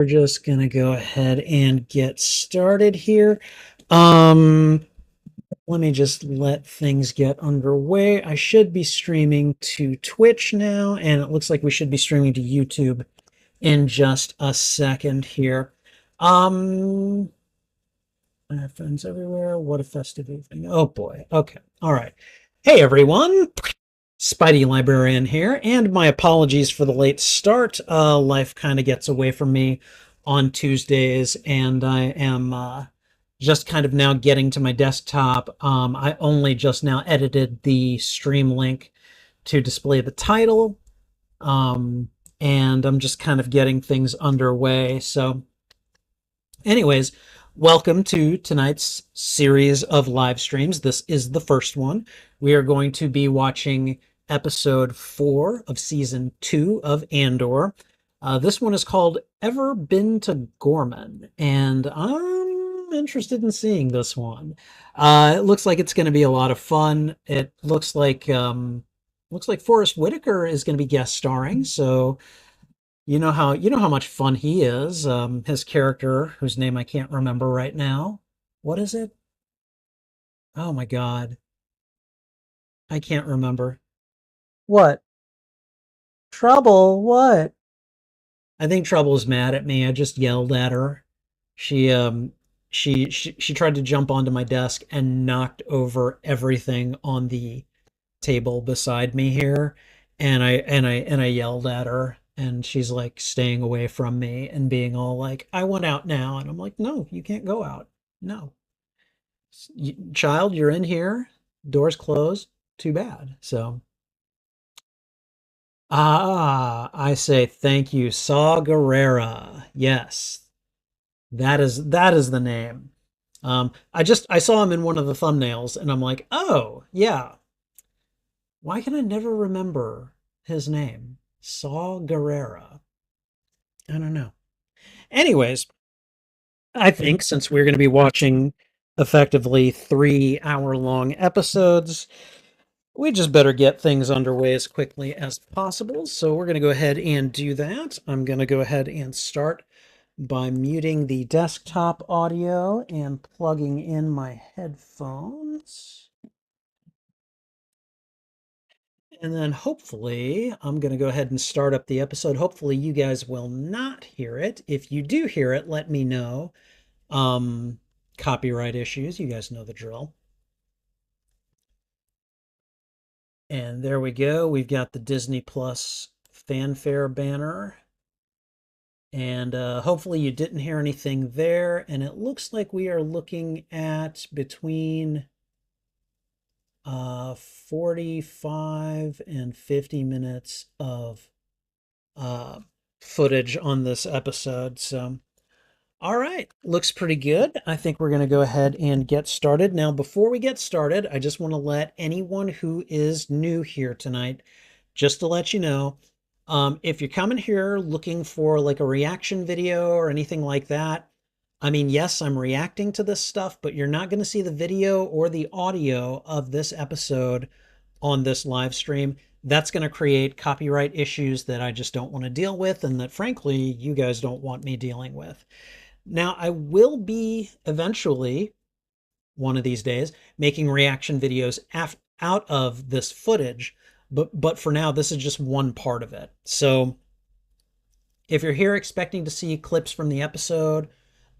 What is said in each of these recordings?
We're just gonna go ahead and get started here. Um, Let me just let things get underway. I should be streaming to Twitch now, and it looks like we should be streaming to YouTube in just a second here. Um, I have friends everywhere. What a festive evening. Oh boy. Okay. All right. Hey everyone. Spidey Librarian here, and my apologies for the late start. Life kind of gets away from me on Tuesdays, and I am just kind of now getting to my desktop. I only just now edited the stream link to display the title, and I'm just kind of getting things underway. So, anyways, welcome to tonight's series of live streams. This is the first one. We are going to be watching episode 4 of season 2 of Andor. This one is called Ever Been to Ghorman, and I'm interested in seeing this one. It looks like it's going to be a lot of fun. It looks like Forrest Whitaker is going to be guest starring, so you know how much fun he is. His character, whose name I can't remember right now. What is it? Oh my God, I can't remember. What? Trouble? What? I think Trouble's mad at me. I just yelled at her. She she tried to jump onto my desk and knocked over everything on the table beside me here, and I yelled at her, and she's like staying away from me and being all like, "I want out now," and I'm like, "No, you can't go out. No, child, you're in here. Doors closed. Too bad." So, I say thank you, Saw Gerrera. Yes, that is the name. I saw him in one of the thumbnails, and I'm like, oh yeah, why can I never remember his name? Saw Gerrera. I don't know. Anyways, I think since we're going to be watching effectively 3 hour long episodes, we just better get things underway as quickly as possible. So we're going to go ahead and do that. I'm going to go ahead and start by muting the desktop audio and plugging in my headphones. And then hopefully, I'm going to go ahead and start up the episode. Hopefully, you guys will not hear it. If you do hear it, let me know. Um, Copyright issues, you guys know the drill. And there we go. We've got the Disney Plus fanfare banner. And hopefully, you didn't hear anything there. And it looks like we are looking at between 45 and 50 minutes of uh, footage on this episode. So, all right, looks pretty good. I think we're going to go ahead and get started. Now, before we get started, I just want to let anyone who is new here tonight, just to let you know, if you're coming here looking for like a reaction video or anything like that, I mean, yes, I'm reacting to this stuff, but you're not going to see the video or the audio of this episode on this live stream. That's going to create copyright issues that I just don't want to deal with, and that frankly, you guys don't want me dealing with. Now, I will be eventually, one of these days, making reaction videos out of this footage, but for now, this is just one part of it. So if you're here expecting to see clips from the episode,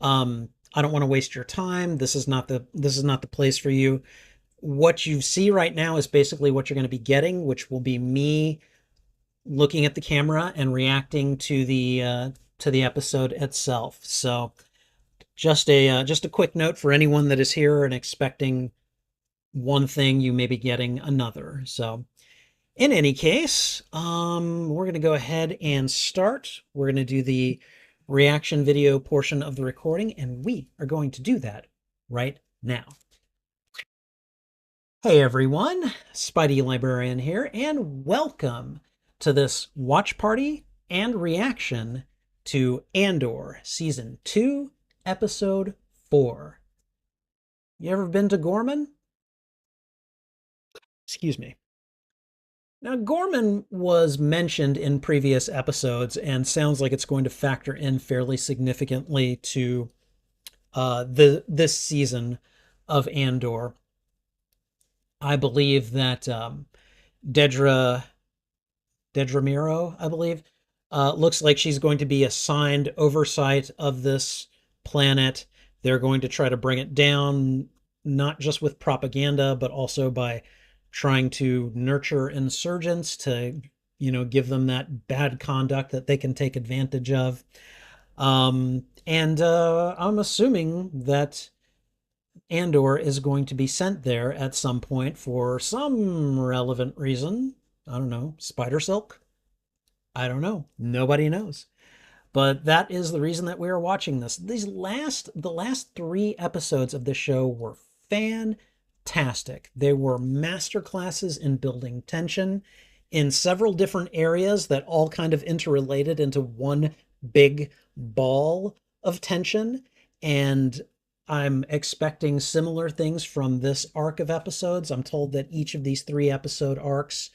I don't want to waste your time. This is not the place for you. What you see right now is basically what you're going to be getting, which will be me looking at the camera and reacting to the episode itself. So just a quick note for anyone that is here and expecting one thing, you may be getting another. So in any case, we're going to go ahead and start. We're going to do the reaction video portion of the recording, and we are going to do that right now. Hey everyone, Spidey Librarian here, and welcome to this watch party and reaction to Andor Season 2, Episode 4. You ever been to Ghorman? Excuse me. Now, Ghorman was mentioned in previous episodes and sounds like it's going to factor in fairly significantly to the this season of Andor. I believe that Dedra Dedra Meero, I believe, looks like she's going to be assigned oversight of this planet. They're going to try to bring it down, not just with propaganda, but also by trying to nurture insurgents to, give them that bad conduct that they can take advantage of. And I'm assuming that Andor is going to be sent there at some point for some relevant reason. I don't know, spider silk? I don't know. Nobody knows. But that is the reason that we are watching this. The last three episodes of the show were fantastic. They were masterclasses in building tension in several different areas that all kind of interrelated into one big ball of tension. And I'm expecting similar things from this arc of episodes. I'm told that each of these three episode arcs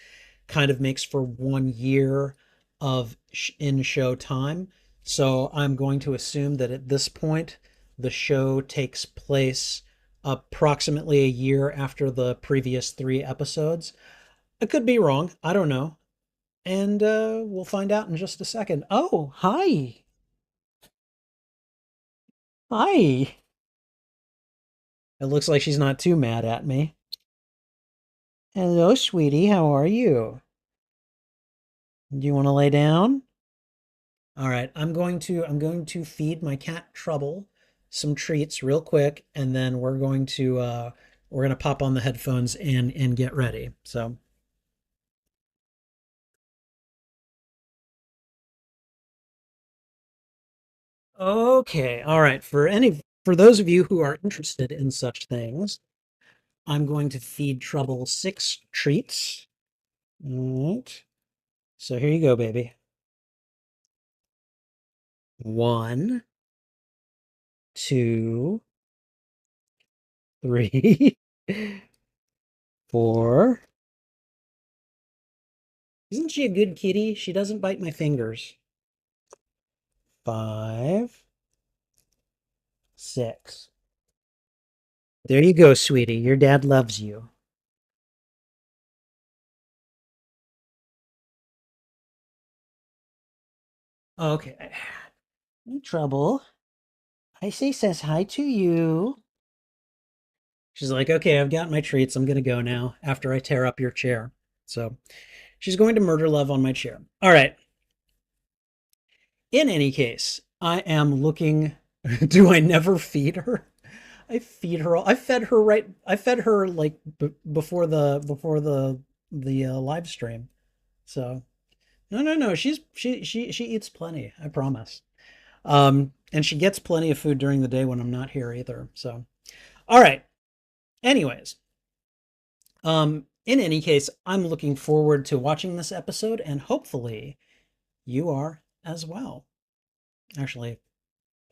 kind of makes for 1 year of in show time. So I'm going to assume that at this point, the show takes place approximately a year after the previous three episodes. I could be wrong. I don't know. And we'll find out in just a second. Oh, hi. Hi. It looks like she's not too mad at me. Hello, sweetie. How are you? Do you want to lay down? All right, I'm going to feed my cat Trouble some treats real quick, and then we're going to pop on the headphones and get ready. So, okay. All right. For those of you who are interested in such things, I'm going to feed Trouble 6 treats. All right. So here you go, baby. 1, 2, 3, 4. Isn't she a good kitty? She doesn't bite my fingers. 5, 6. There you go, sweetie. Your dad loves you. Okay. No trouble. Icy says hi to you. She's like, okay, I've got my treats. I'm going to go now after I tear up your chair. So she's going to murder love on my chair. All right. In any case, I am looking. Do I never feed her? I feed her. I fed her right. I fed her like before the live stream. So no, no, no. She eats plenty. I promise. And she gets plenty of food during the day when I'm not here either. So, all right. Anyways, in any case, I'm looking forward to watching this episode, and hopefully, you are as well. Actually,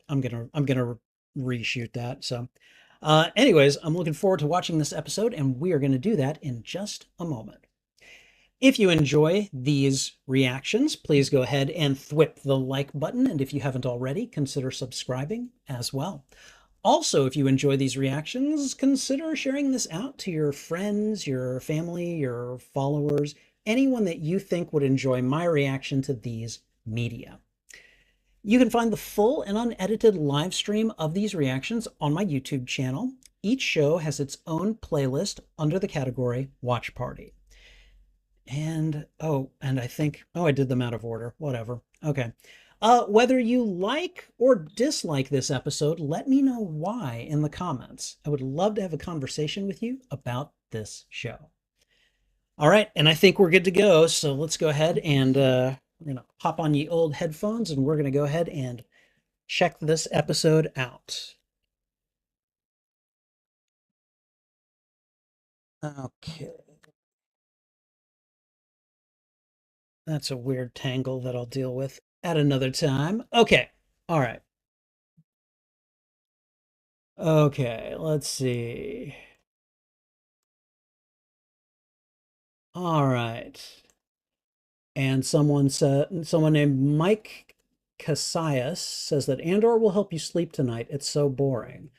I'm gonna reshoot that. So, anyways, I'm looking forward to watching this episode, and we are going to do that in just a moment. If you enjoy these reactions, please go ahead and thwip the like button, and if you haven't already, consider subscribing as well. Also, if you enjoy these reactions, consider sharing this out to your friends, your family, your followers, anyone that you think would enjoy my reaction to these media. You can find the full and unedited live stream of these reactions on my YouTube channel. Each show has its own playlist under the category Watch Party. And I think, I did them out of order. Whatever. Okay. Whether you like or dislike this episode, let me know why in the comments. I would love to have a conversation with you about this show. All right, and I think we're good to go. So let's go ahead and we're gonna hop on ye old headphones, and we're gonna go ahead and check this episode out. Okay, that's a weird tangle that I'll deal with at another time. Okay, all right. Okay, let's see. All right. And someone named Mike Cassius says that Andor will help you sleep tonight. It's so boring.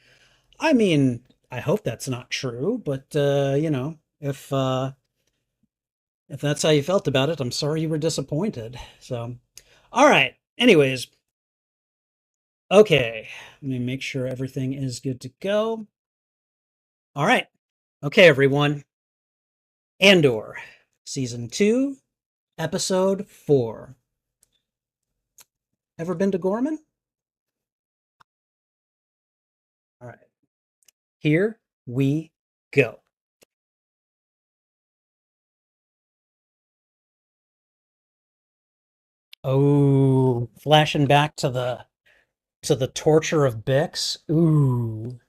I mean, I hope that's not true, but if that's how you felt about it, I'm sorry you were disappointed. So, all right. Anyways, okay. Let me make sure everything is good to go. All right. Okay, everyone. Andor, season 2, episode 4. Ever been to Ghorman? All right. Here we go. Oh, flashing back to the torture of Bix. Ooh.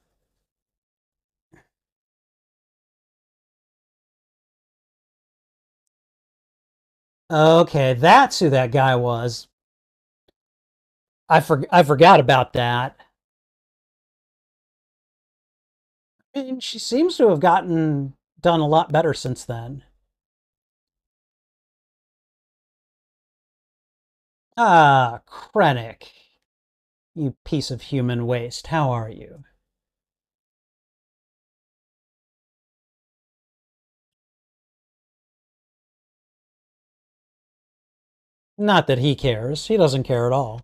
Okay, that's who that guy was. I forgot about that. I mean, she seems to have gotten done a lot better since then. Ah, Krennic, you piece of human waste. How are you? Not that he cares. He doesn't care at all.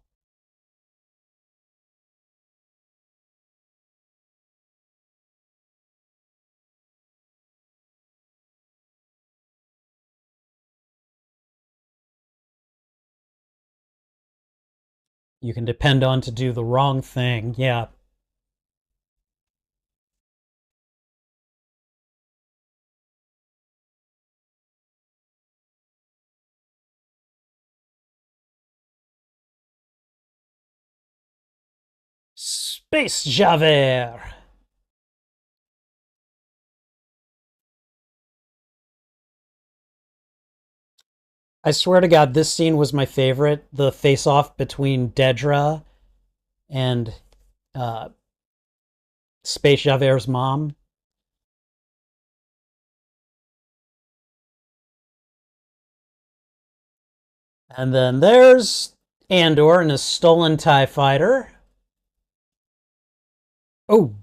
You can depend on to do the wrong thing. Yeah. Space Javert. I swear to God, this scene was my favorite. The face off between Dedra and uh, Space Javert's mom. And then there's Andor and his stolen TIE fighter. Oh,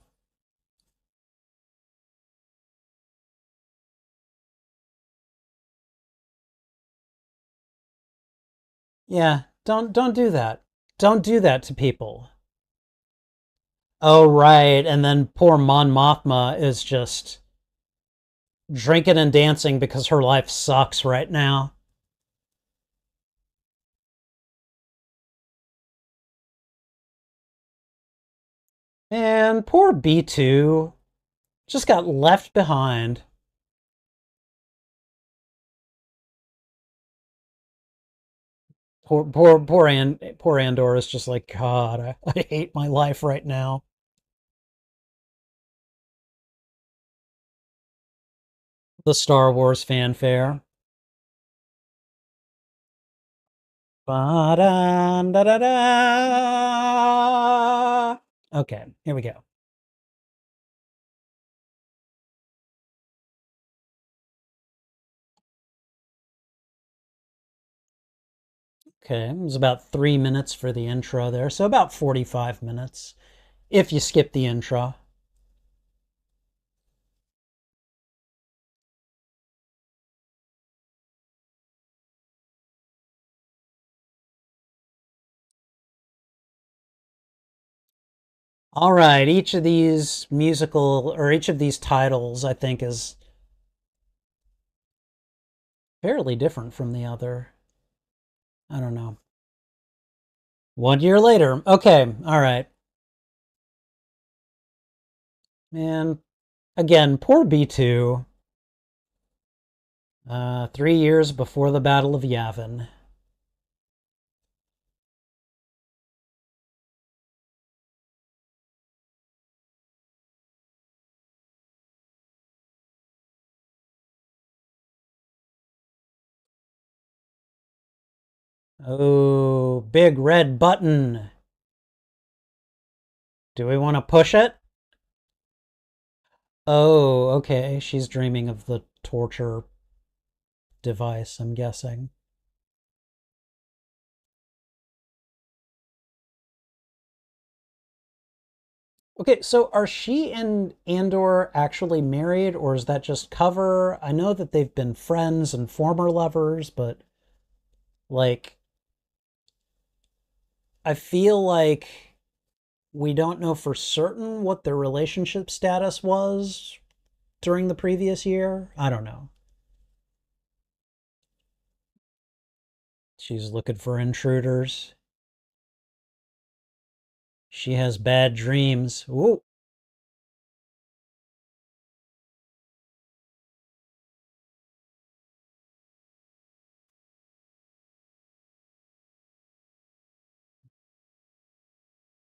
yeah. Don't do that. Don't do that to people. Oh, right. And then poor Mon Mothma is just drinking and dancing because her life sucks right now. And poor B2 just got left behind. Poor Andor is just like, God, I hate my life right now. The Star Wars fanfare. Ba-da-da-da-da. Okay, here we go. Okay, it was about 3 minutes for the intro there, so about 45 minutes if you skip the intro. All right, each of these musical or each of these titles, I think, is fairly different from the other. I don't know. 1 year later. Okay, all right. And again, poor B2. 3 years before the Battle of Yavin. Oh, big red button. Do we want to push it? Oh, okay. She's dreaming of the torture device, I'm guessing. Okay, so are she and Andor actually married, or is that just cover? I know that they've been friends and former lovers, but like, I feel like we don't know for certain what their relationship status was during the previous year. I don't know. She's looking for intruders. She has bad dreams. Ooh,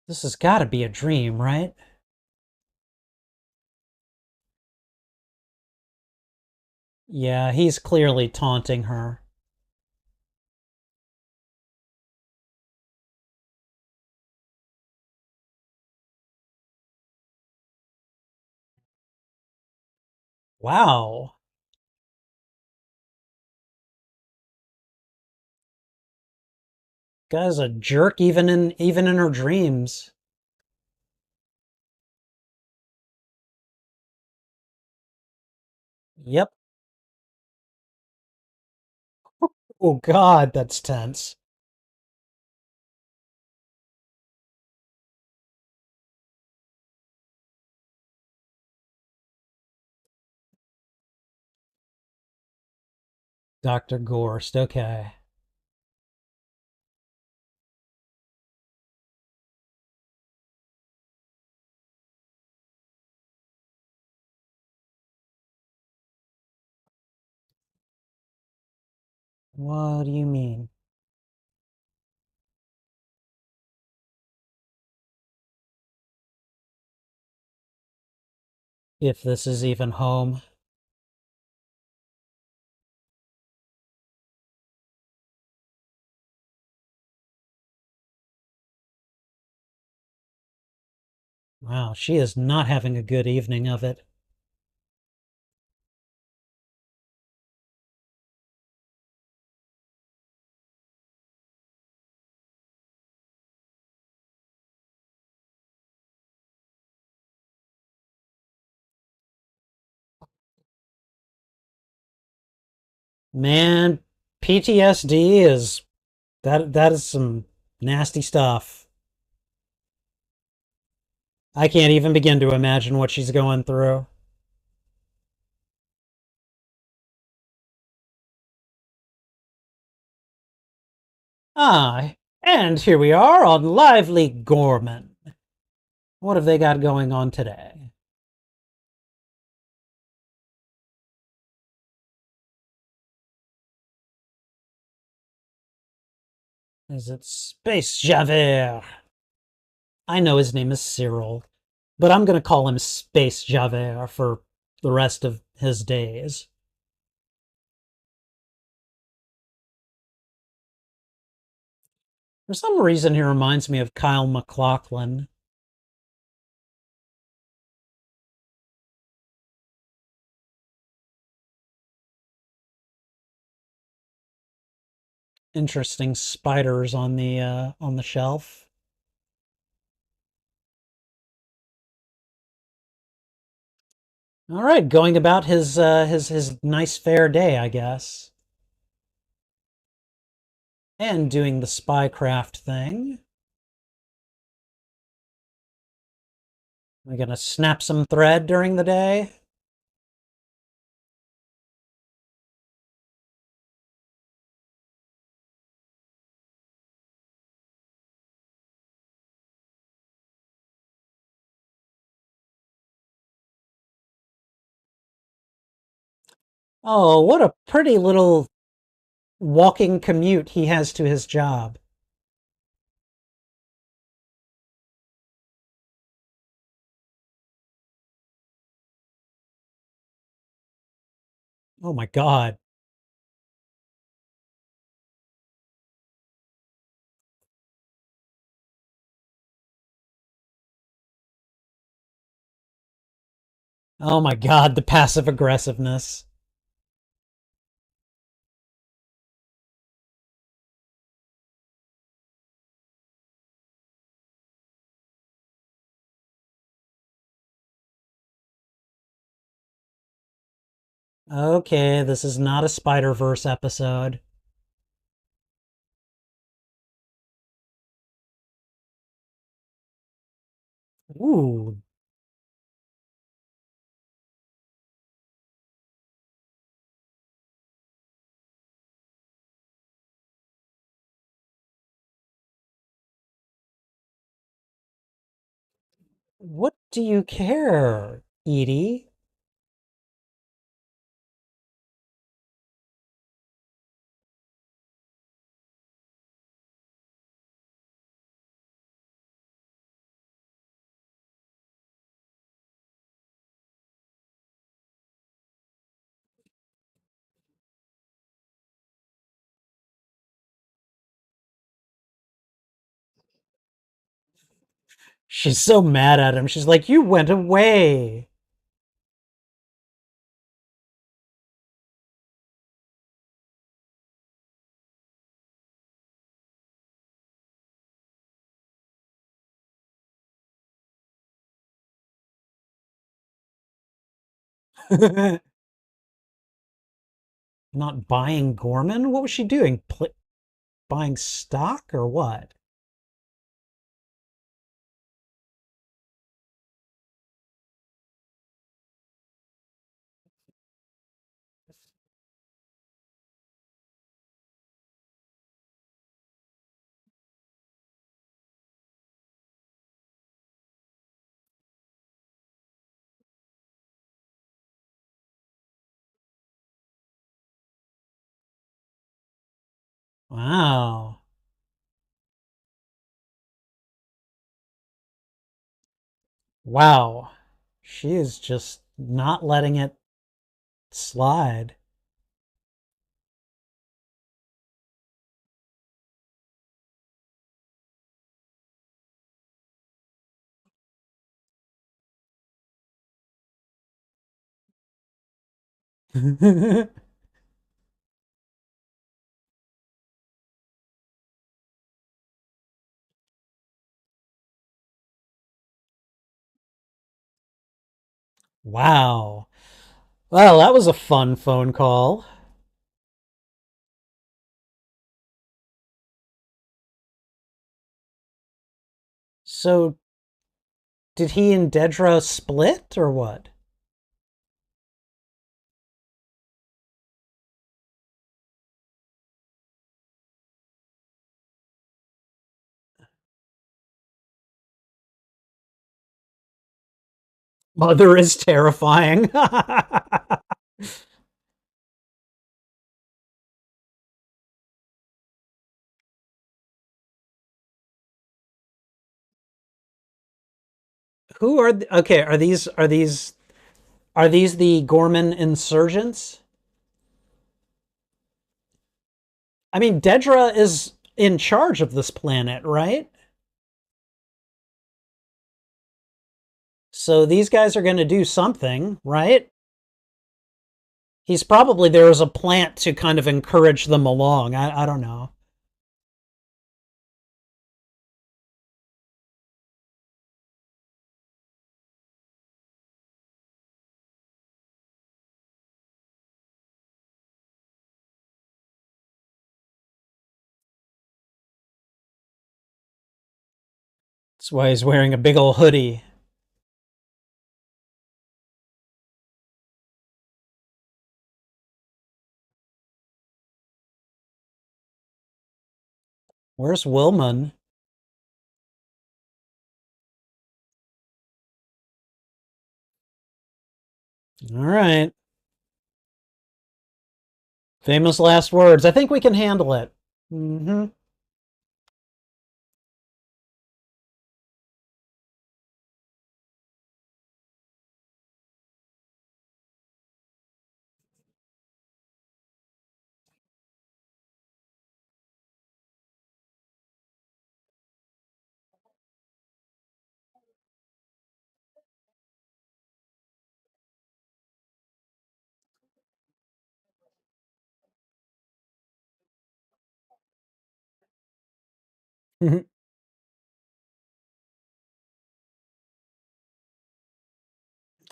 this has got to be a dream, right? Yeah, he's clearly taunting her. Wow. Guy's a jerk even in her dreams. Yep. Oh God, that's tense. Dr. Gorst, okay. What do you mean? If this is even home. Wow, she is not having a good evening of it. Man, PTSD is that is some nasty stuff. I can't even begin to imagine what she's going through. Ah, and here we are on Lively Ghorman. What have they got going on today? Is it Space Javert? I know his name is Syril, but I'm going to call him Space Javert for the rest of his days. For some reason, he reminds me of Kyle MacLachlan. Interesting spiders on the shelf. All right, going about his nice fair day, I guess, and doing the spycraft thing. We're gonna snap some thread during the day. Oh, what a pretty little walking commute he has to his job. Oh my God. Oh my God, the passive aggressiveness. Okay, this is not a Spider-Verse episode. Ooh, what do you care, Edie? She's so mad at him. She's like, "You went away." Not buying Ghorman? What was she doing? Buying stock or what? Wow. Wow. She is just not letting it slide. Wow. Well, that was a fun phone call. So, did he and Dedra split or what? Mother is terrifying. Who are okay? Are these the Gorman insurgents? I mean, Dedra is in charge of this planet, right? So these guys are going to do something, right? He's probably there as a plant to kind of encourage them along. I don't know. That's why he's wearing a big old hoodie. Where's Wilman? All right. Famous last words. I think we can handle it. Mm-hmm.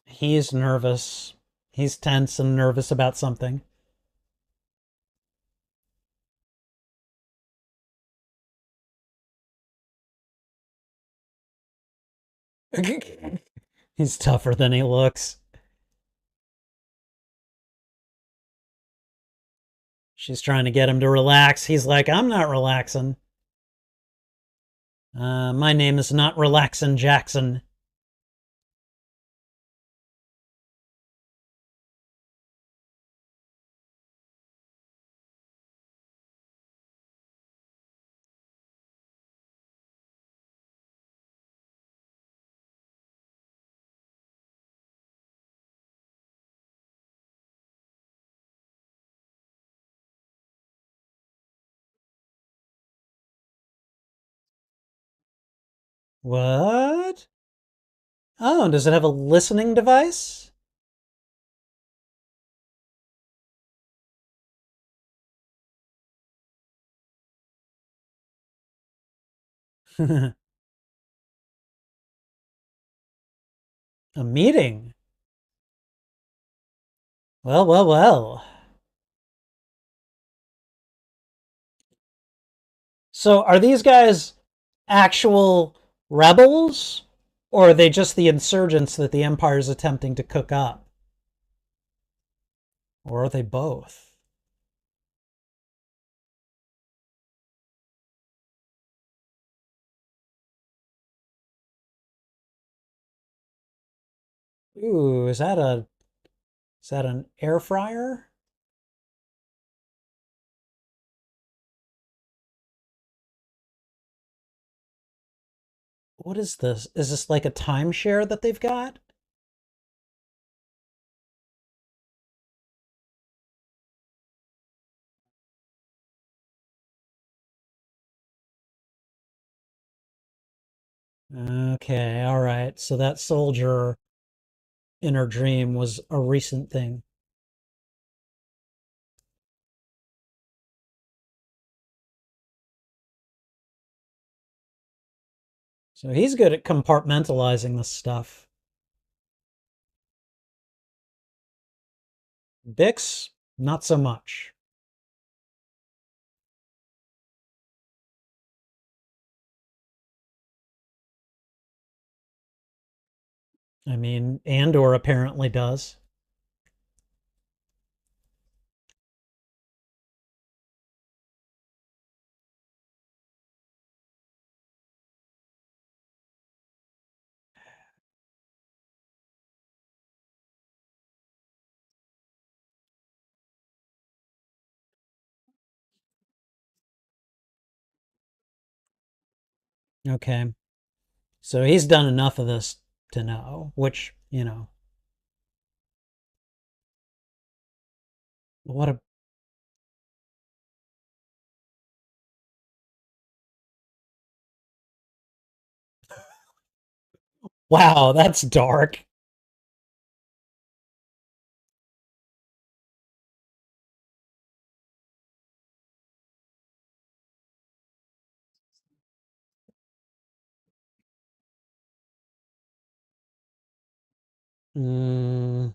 He's nervous. He's tense and nervous about something. He's tougher than he looks. She's trying to get him to relax. He's like, I'm not relaxing. My name is not Relaxin' Jackson. What? Oh, does it have a listening device? A meeting? Well, well, well. So are these guys actual rebels? Or are they just the insurgents that the Empire is attempting to cook up? Or are they both? Ooh, is that an air fryer? What is this? Is this like a timeshare that they've got? Okay, all right. So that soldier in her dream was a recent thing. So he's good at compartmentalizing this stuff. Bix, not so much. I mean, Andor apparently does. Okay. So he's done enough of this to know, which, what a wow, that's dark. Mm,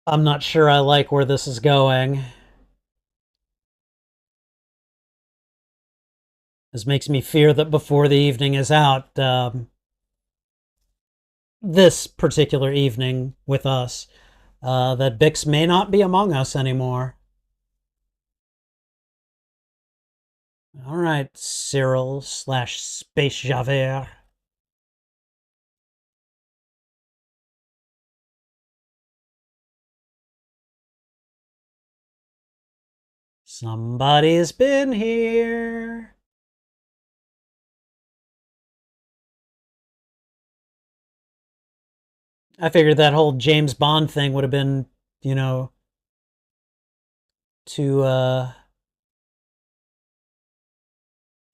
I'm not sure I like where this is going. This makes me fear that before the evening is out, this particular evening with us, that Bix may not be among us anymore. All right, Syril slash Space Javert. Somebody's been here. I figured that whole James Bond thing would have been, you know, too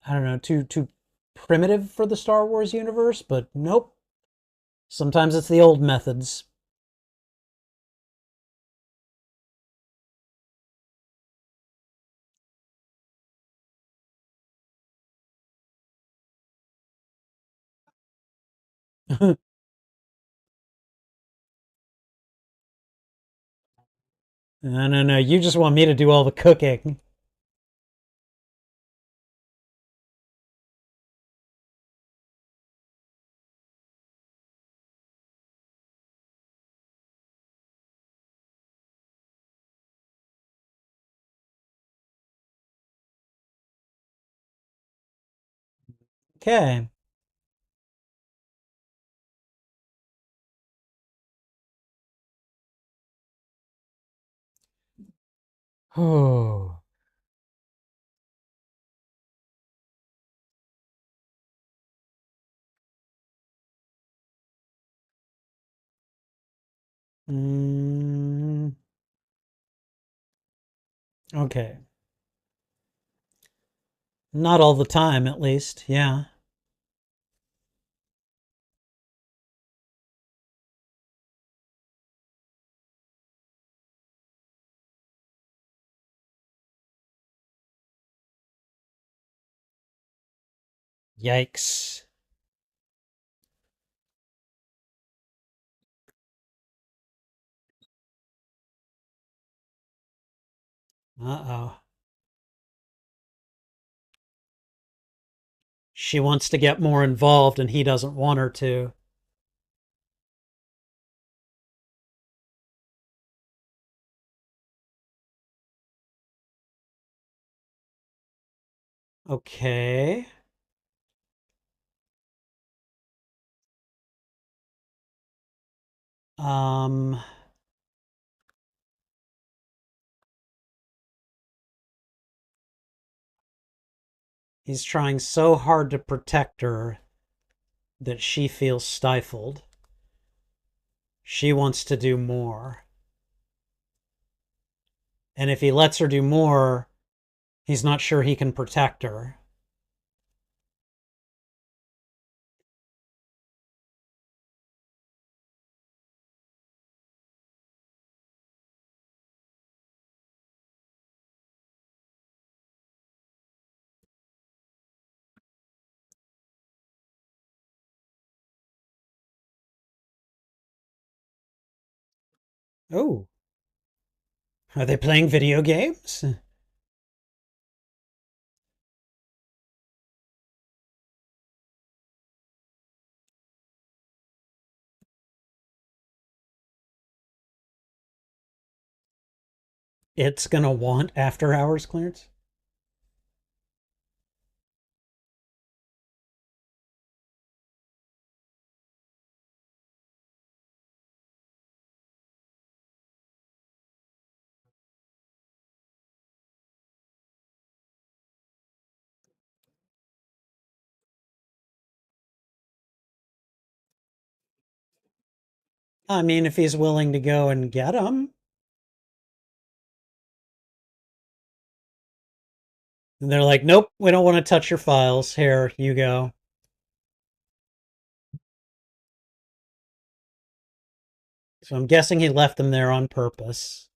I don't know, too primitive for the Star Wars universe, but nope. Sometimes it's the old methods. No. You just want me to do all the cooking. Okay. Oh. Mm, okay. Not all the time, at least. Yeah. Yikes. Uh-oh. She wants to get more involved and he doesn't want her to. Okay. Um, he's trying so hard to protect her that she feels stifled. She wants to do more. And if he lets her do more, he's not sure he can protect her. Oh, are they playing video games? It's gonna want after hours clearance? I mean, if he's willing to go and get them. And they're like, nope, we don't want to touch your files. Here, you go. So I'm guessing he left them there on purpose.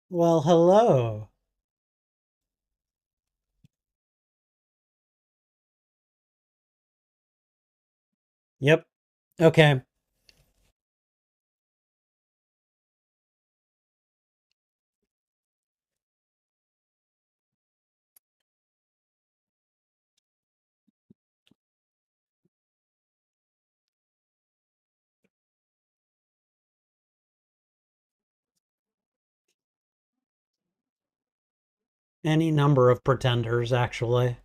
Well, hello. Yep. Okay. Any number of pretenders, actually.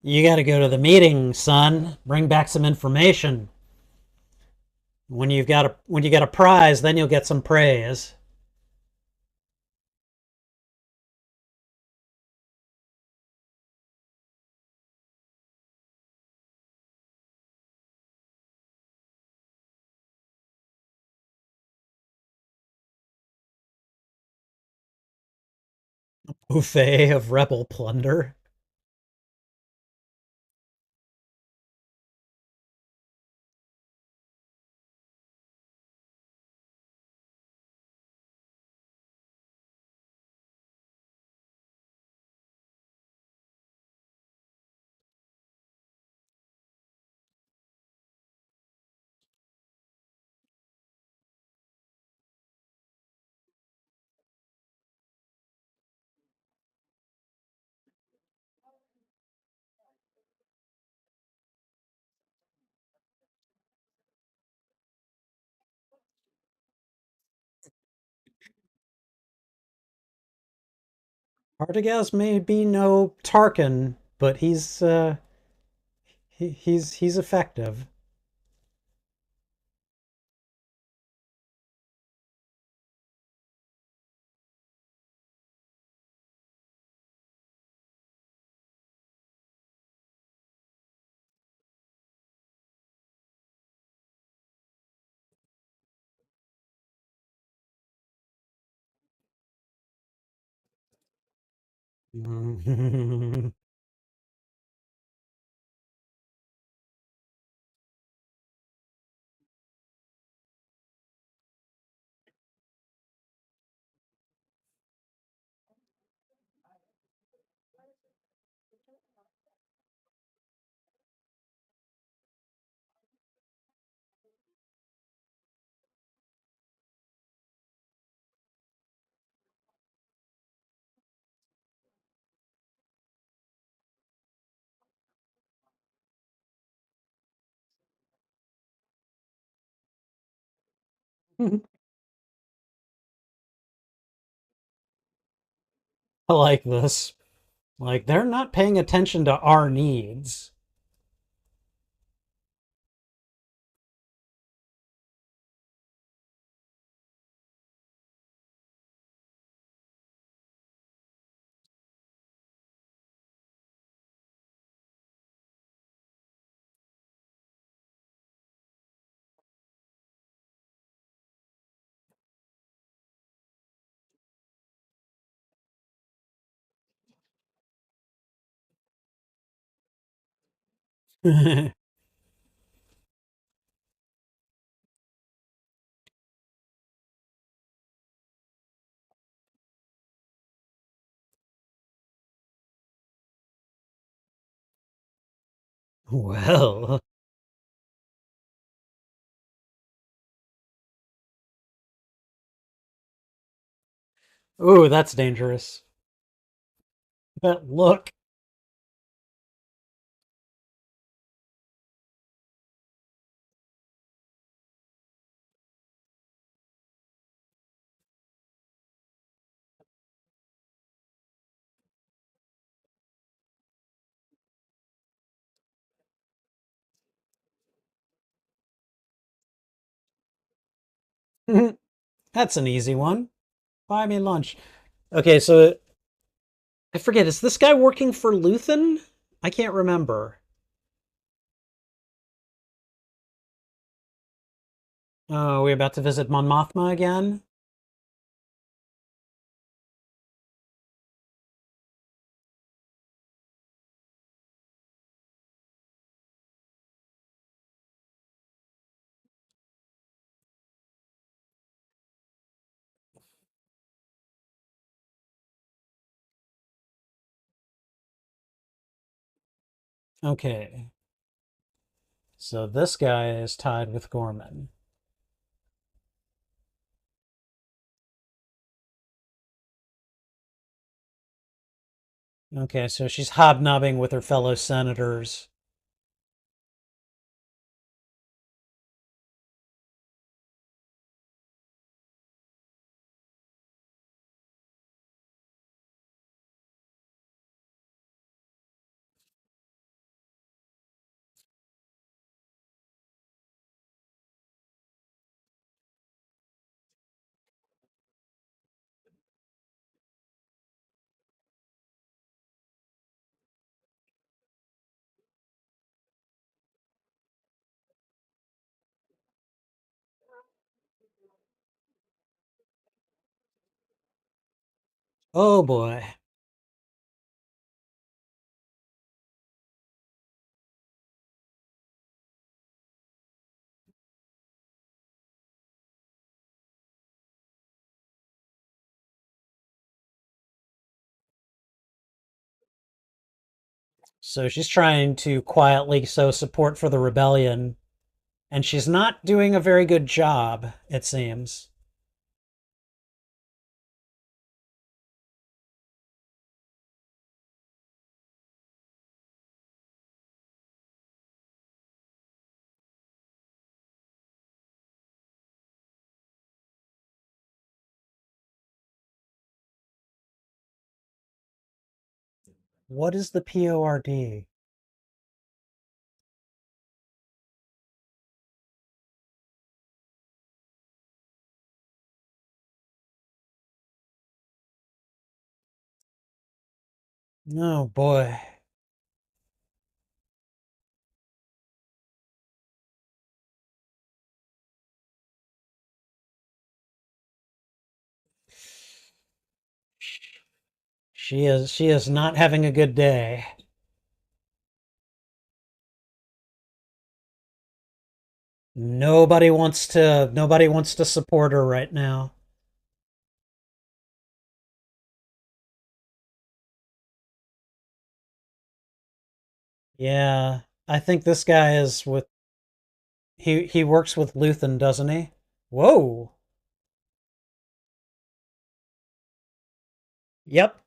You got to go to the meeting, son. Bring back some information. When you get a prize, then you'll get some praise. Buffet of rebel plunder. Partagaz may be no Tarkin, but he's effective. I like this. Like they're not paying attention to our needs. Well, ooh, that's dangerous. But look. That's an easy one. Buy me lunch. Okay, so I forget, is this guy working for Luthen? I can't remember. Oh, are we about to visit Mon Mothma again? Okay, so this guy is tied with Ghorman. Okay, so she's hobnobbing with her fellow senators. Oh boy. So she's trying to quietly sow support for the rebellion, and she's not doing a very good job, it seems. What is the PORD? Oh boy. She is not having a good day. Nobody wants to support her right now. Yeah. I think this guy is with he works with Luthen, doesn't he? Whoa. Yep.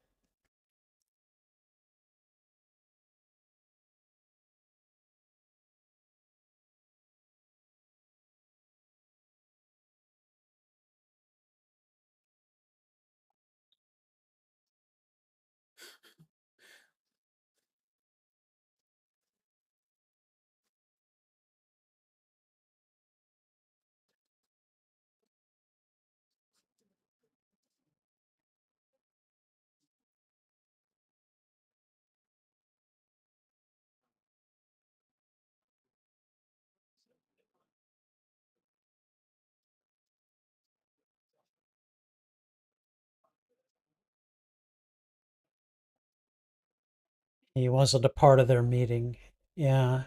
He wasn't a part of their meeting. Yeah.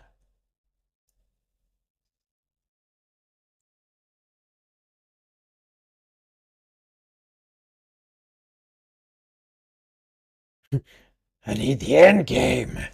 I need the end game.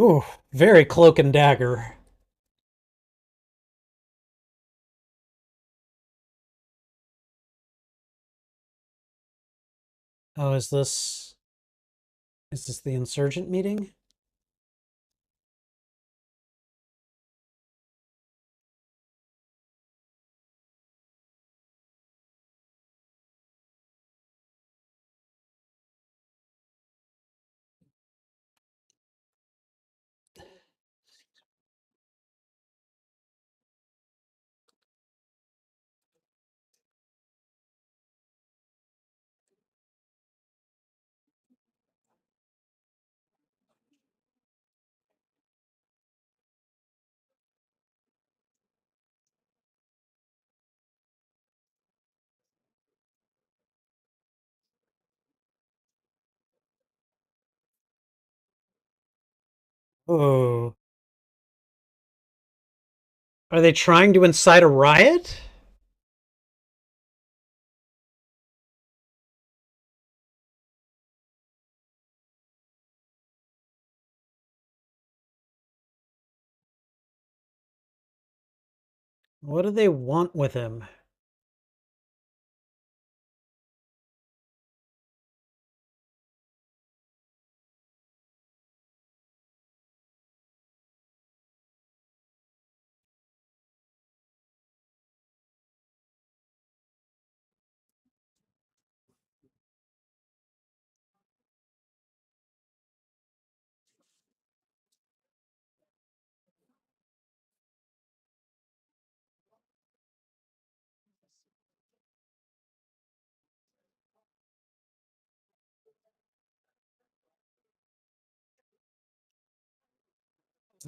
Ooh, very cloak and dagger. Oh, is this the insurgent meeting? Oh. Are they trying to incite a riot? What do they want with him?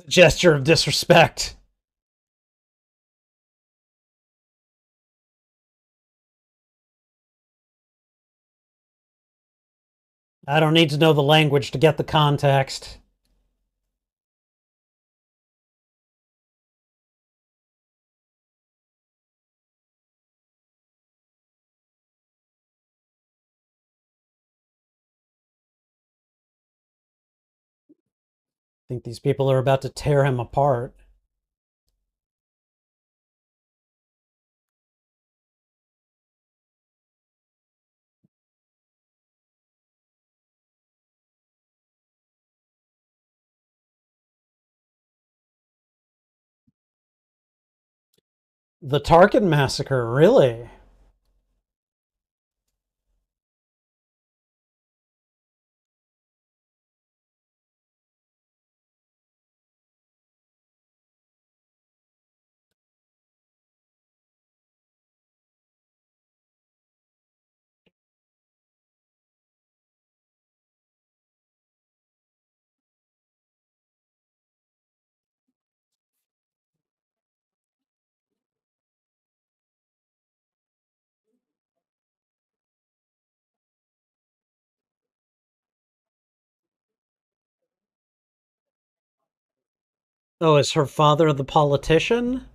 Gesture of disrespect. I don't need to know the language to get the context. I think these people are about to tear him apart. The Tarkin massacre, really? Oh, is her father the politician?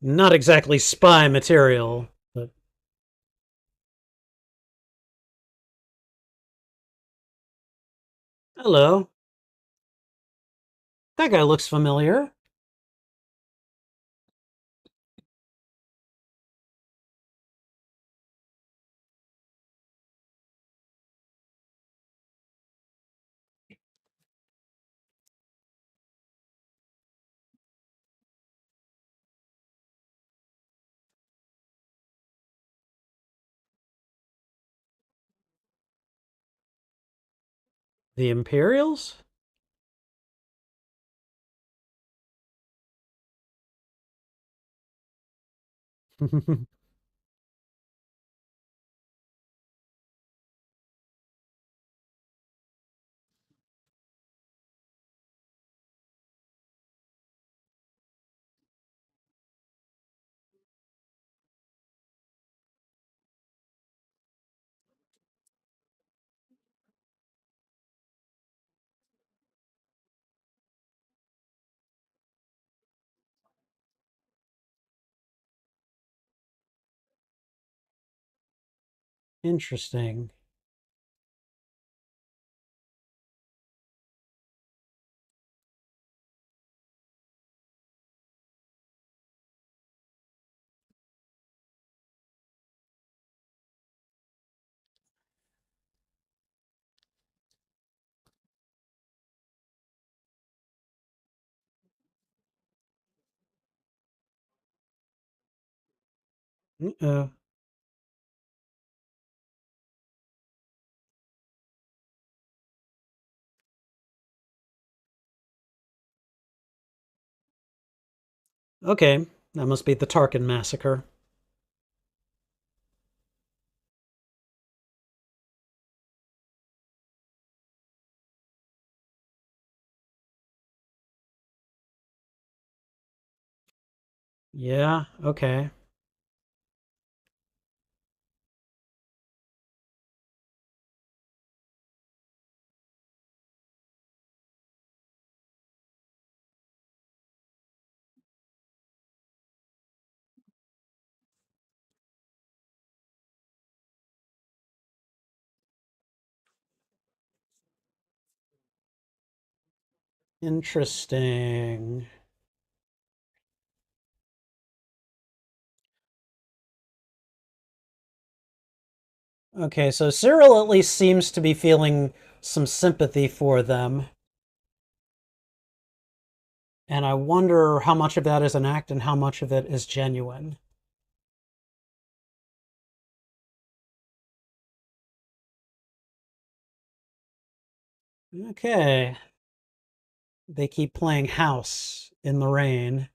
Not exactly spy material, but hello. That guy looks familiar. The Imperials? Interesting. Uh, okay, that must be the Tarkin massacre. Yeah, okay. Interesting. Okay, so Syril at least seems to be feeling some sympathy for them. And I wonder how much of that is an act and how much of it is genuine. Okay. They keep playing house in the rain.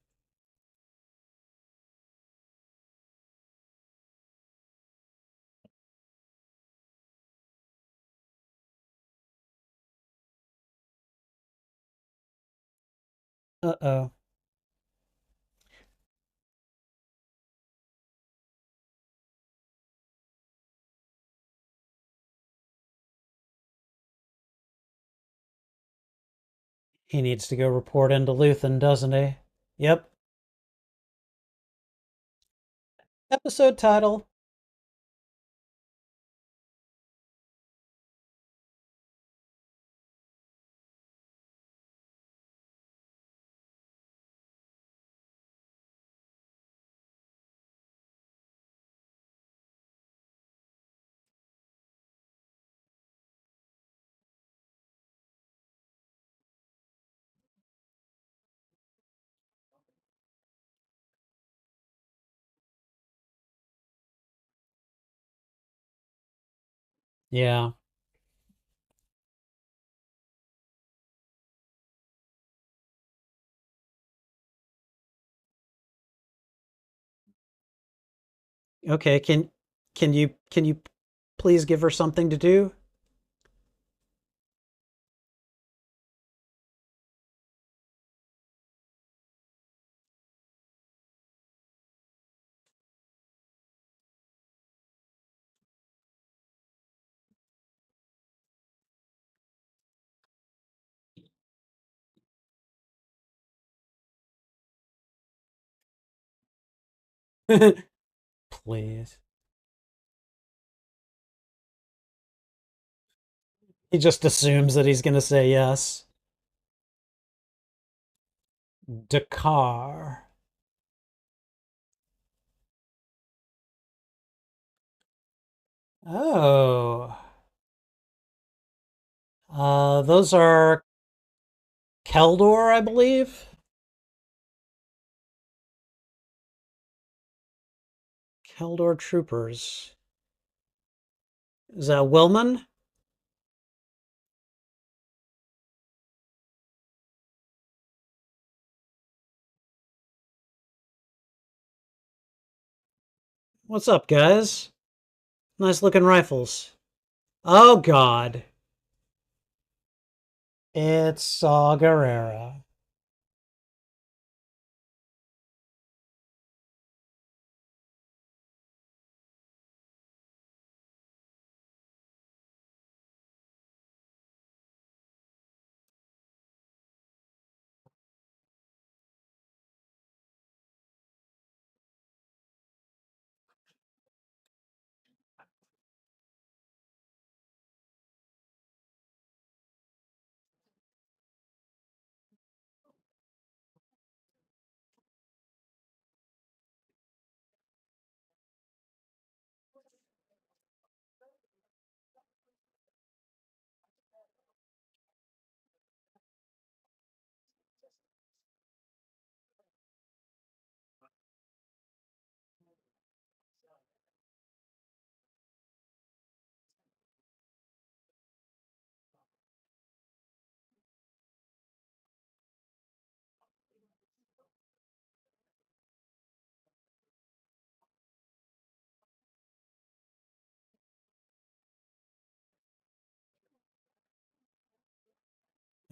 Uh-oh. He needs to go report into Luthen, doesn't he? Yep. Episode title. Yeah. Okay, can you please give her something to do? Please. He just assumes that he's going to say yes. Dakar. Oh. Those are Keldor, I believe. Keldor troopers. Is that Wilman? What's up, guys? Nice looking rifles. Oh, God. It's Saw Gerrera.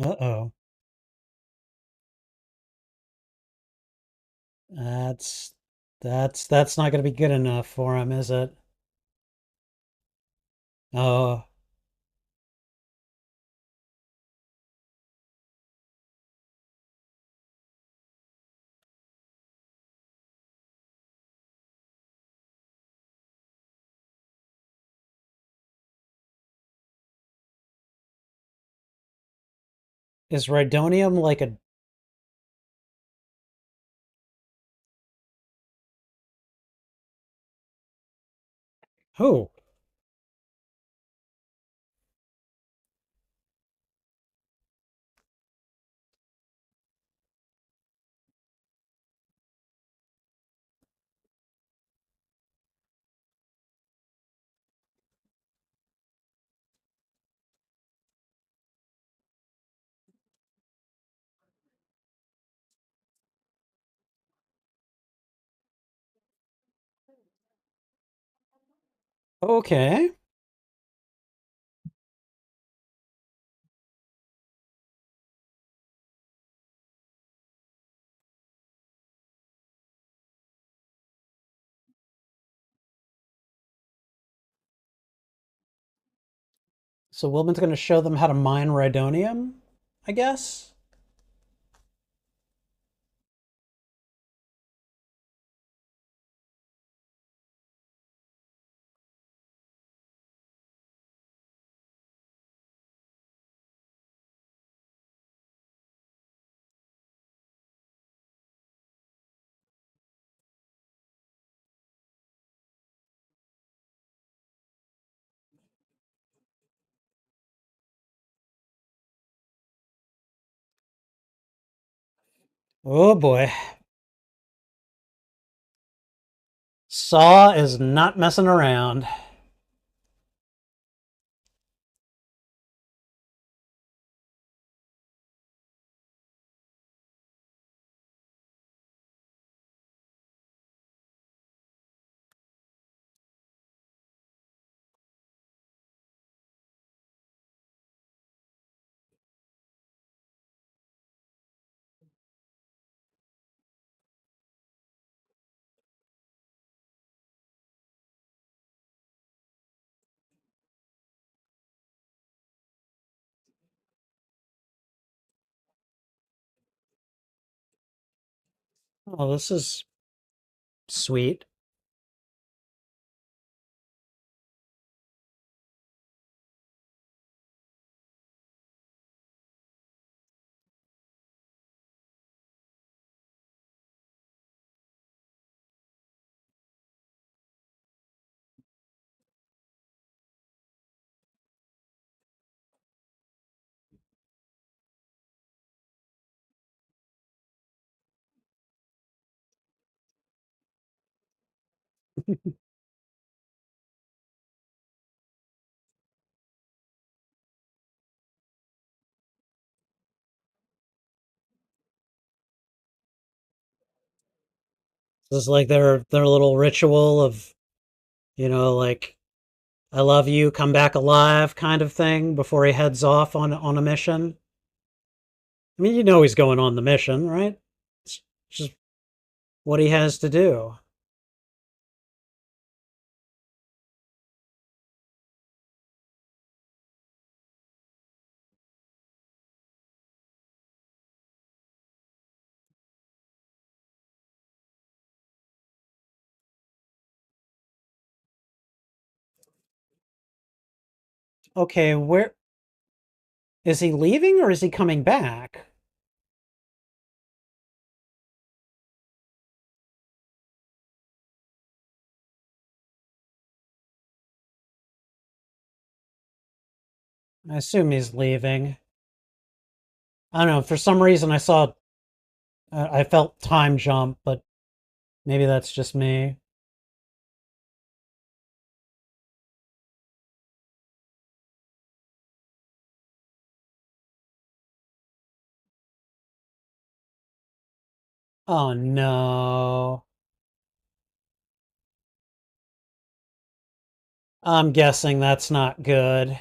Uh-oh. That's that's not going to be good enough for him, is it? Oh, is Rhydonium like a oh? Okay. So Wilman's going to show them how to mine rhydonium, I guess? Oh boy. Saw is not messing around. Oh, this is sweet. This is like their little ritual of, like I love you, come back alive kind of thing before he heads off on a mission. I mean, he's going on the mission, right? It's just what he has to do. Okay, where is he leaving or is he coming back? I assume he's leaving. I don't know. For some reason, I felt time jump, but maybe that's just me. Oh no. I'm guessing that's not good,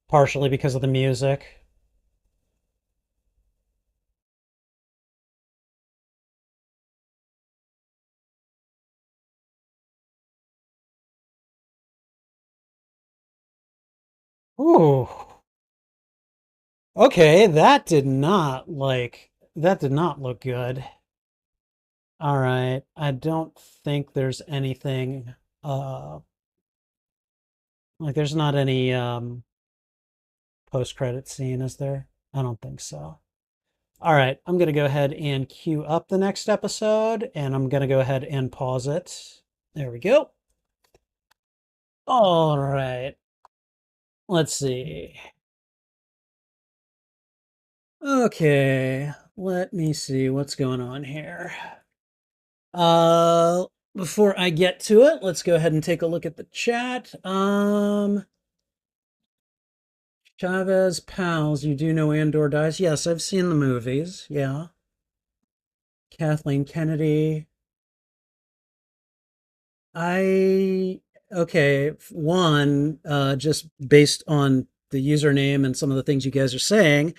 partially because of the music. Ooh. Okay, that did not look good. All right. I don't think there's anything like there's not any post-credit scene, is there? I don't think so. All right, I'm going to go ahead and queue up the next episode and I'm going to go ahead and pause it. There we go. All right. Let's see. Okay, let me see what's going on here. Uh Before I get to it, let's go ahead and take a look at the chat. Chavez Pals, you do know Andor dies? Yes, I've seen the movies. Yeah. Kathleen Kennedy. I Okay, one, just based on the username and some of the things you guys are saying,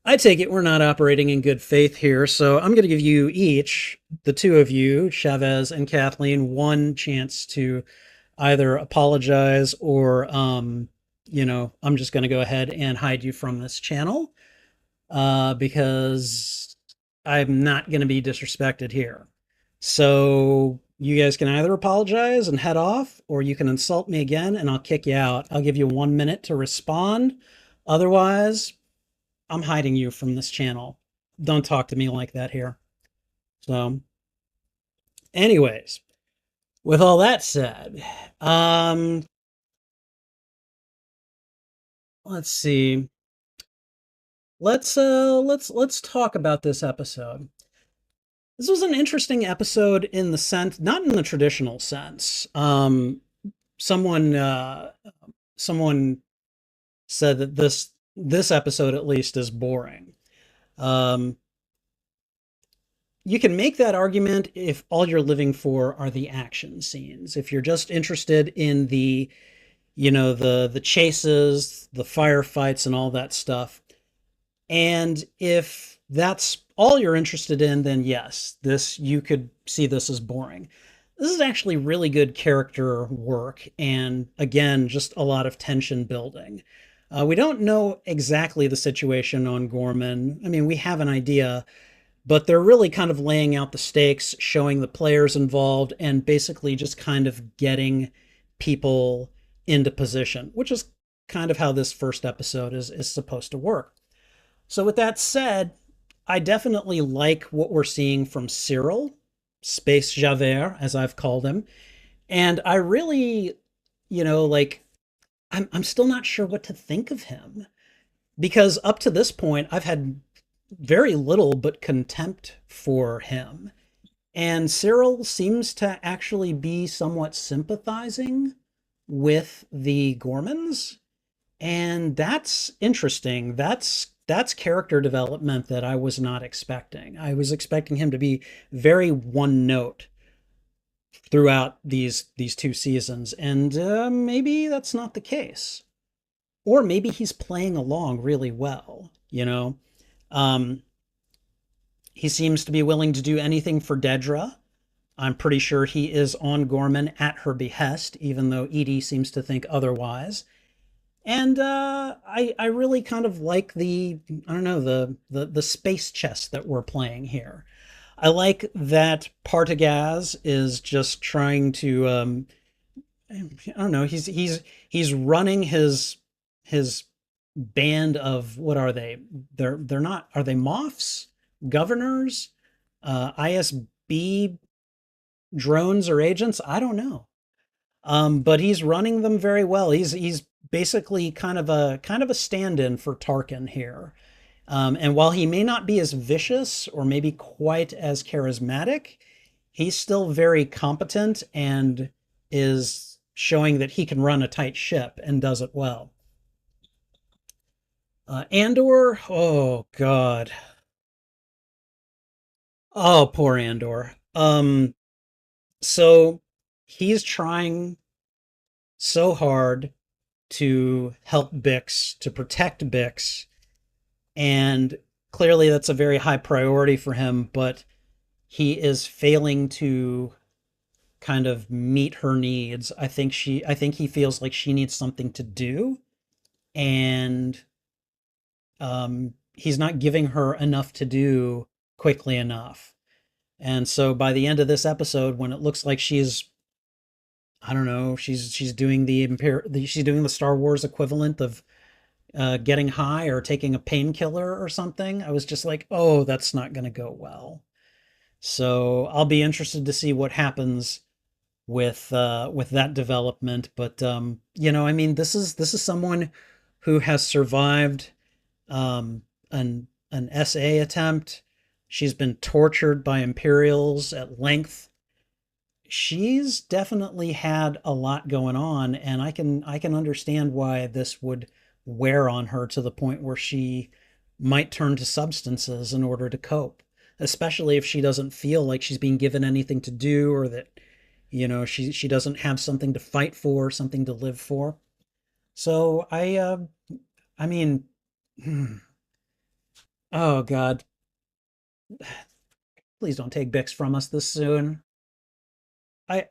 I take it we're not operating in good faith here. So I'm going to give you each, the two of you, Chavez and Kathleen, one chance to either apologize or, I'm just going to go ahead and hide you from this channel because I'm not going to be disrespected here. So you guys can either apologize and head off, or you can insult me again and I'll kick you out. I'll give you 1 minute to respond. Otherwise, I'm hiding you from this channel. Don't talk to me like that here. So, anyways, with all that said, um, let's see. Let's talk about this episode. This was an interesting episode in the sense, not in the traditional sense. Someone someone said that this episode at least is boring. Um, you can make that argument if all you're living for are the action scenes. If you're just interested in the chases, the firefights, and all that stuff. And if that's all you're interested in, then yes, this you could see this as boring. This is actually really good character work, and again, just a lot of tension building. We don't know exactly the situation on Ghorman. I mean, we have an idea, but they're really kind of laying out the stakes, showing the players involved, and basically just kind of getting people into position, which is kind of how this first episode is supposed to work. So, with that said, I definitely like what we're seeing from Syril, Space Javert, as I've called him. And I really, like, I'm still not sure what to think of him because up to this point, I've had very little but contempt for him. And Cyril seems to actually be somewhat sympathizing with the Ghormans. And that's interesting. That's character development that I was not expecting. I was expecting him to be very one note throughout these two seasons, and maybe that's not the case. Or maybe he's playing along really well. Um, he seems to be willing to do anything for Dedra. I'm pretty sure he is on Ghorman at her behest, even though Edie seems to think otherwise. And I really kind of like the I don't know the space chess that we're playing here. I like that Partagaz is just trying to I don't know, he's running his band of what are they? They're not, are they moths? Governors? ISB drones or agents? I don't know. But he's running them very well. He's basically kind of a stand-in for Tarkin here. And while he may not be as vicious or maybe quite as charismatic, he's still very competent and is showing that he can run a tight ship and does it well. Andor, oh God, oh poor Andor. So he's trying so hard to help Bix, to protect Bix, and clearly that's a very high priority for him, but he is failing to kind of meet her needs. I think he feels like she needs something to do, and he's not giving her enough to do quickly enough. And so by the end of this episode, when it looks like she's, I don't know, she's doing she's doing the Star Wars equivalent of getting high or taking a painkiller or something, I was just like, oh, that's not going to go well. So I'll be interested to see what happens with that development. But I mean, this is someone who has survived an SA attempt. She's been tortured by Imperials at length. She's definitely had a lot going on, and I can understand why this would wear on her to the point where she might turn to substances in order to cope, especially if she doesn't feel like she's being given anything to do or that You know, she doesn't have something to fight for, something to live for. So I mean, oh God, please don't take Bix from us this soon. I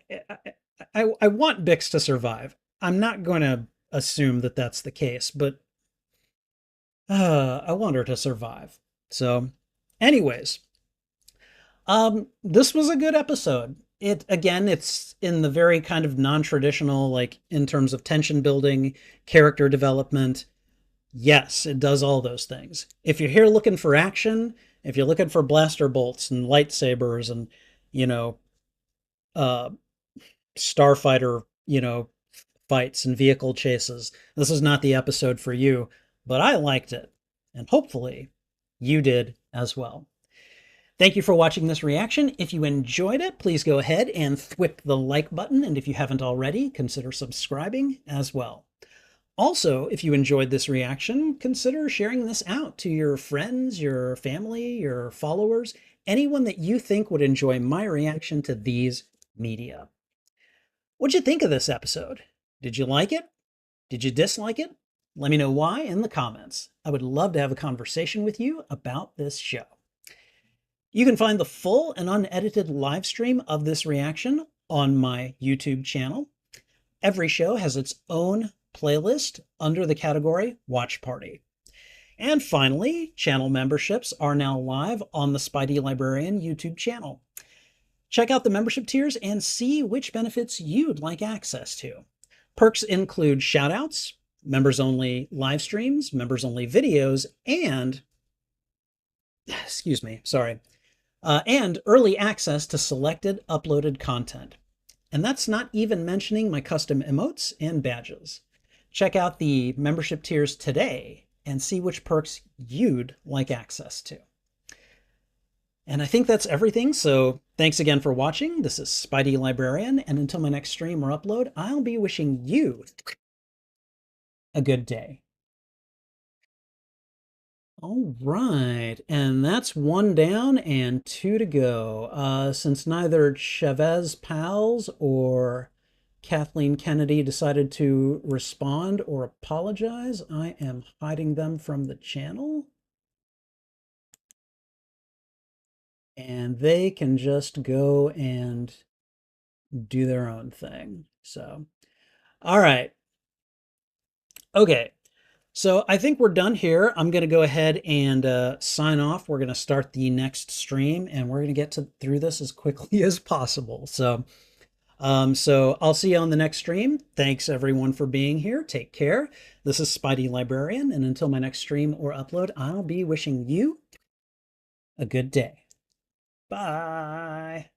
I want Bix to survive. I'm not going to assume that that's the case, but I want her to survive. So, anyways, this was a good episode. It again, it's in the very kind of non-traditional, like in terms of tension building, character development. Yes, it does all those things. If you're here looking for action, if you're looking for blaster bolts and lightsabers and, you know, uh, starfighter, fights and vehicle chases, this is not the episode for you, but I liked it. And hopefully you did as well. Thank you for watching this reaction. If you enjoyed it, please go ahead and thwip the like button. And if you haven't already, consider subscribing as well. Also, if you enjoyed this reaction, consider sharing this out to your friends, your family, your followers, anyone that you think would enjoy my reaction to these media. What'd you think of this episode? Did you like it? Did you dislike it? Let me know why in the comments. I would love to have a conversation with you about this show. You can find the full and unedited live stream of this reaction on my YouTube channel. Every show has its own playlist under the category Watch Party. And finally, channel memberships are now live on the Spidey Librarian YouTube channel. Check out the membership tiers and see which benefits you'd like access to. Perks include shoutouts, members-only live streams, members-only videos, and and early access to selected uploaded content. And that's not even mentioning my custom emotes and badges. Check out the membership tiers today and see which perks you'd like access to. And I think that's everything, so thanks again for watching. This is Spidey Librarian, and until my next stream or upload, I'll be wishing you a good day. All right, and that's one down and two to go. Since neither Chavez Pals or Kathleen Kennedy decided to respond or apologize, I am hiding them from the channel. And they can just go and do their own thing. So, all right. Okay. So I think we're done here. I'm going to go ahead and sign off. We're going to start the next stream, and we're going to get through this as quickly as possible. So I'll see you on the next stream. Thanks everyone for being here. Take care. This is Spidey Librarian, and until my next stream or upload, I'll be wishing you a good day. Bye.